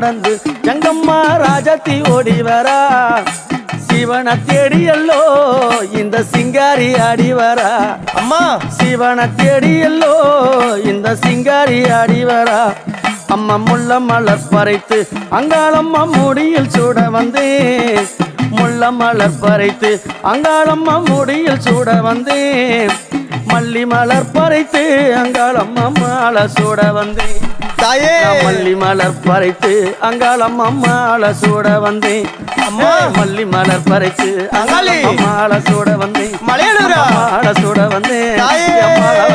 நடந்து எங்கம்மா ராஜாத்தி ஓடி வரா சிவனை தேடியல்லோ இந்த சிங்காரி ஆடி வரா அம்மா சிவனை தேடியல்லோ இந்த சிங்காரி ஆடி வரா அம்மா முள்ள மலர் பறைத்து அங்காளம்மா முடியில் சூட வந்தேன் முள்ள மலர் பறைத்து அங்காளம்மா முடியில் சூட வந்தேன் மல்லி மலர் பறைத்து அங்காளம்மா மாலை சூட வந்தேன் தாயே மல்லி மலர் பறைத்து அங்காளம்மா மாலை சூட வந்தேன் அம்மா மல்லி மலர் பறைத்து அங்காளி மாலை சூட வந்தேன் மலையனூரா மாலை சூட வந்தேன் தாயே. மாலை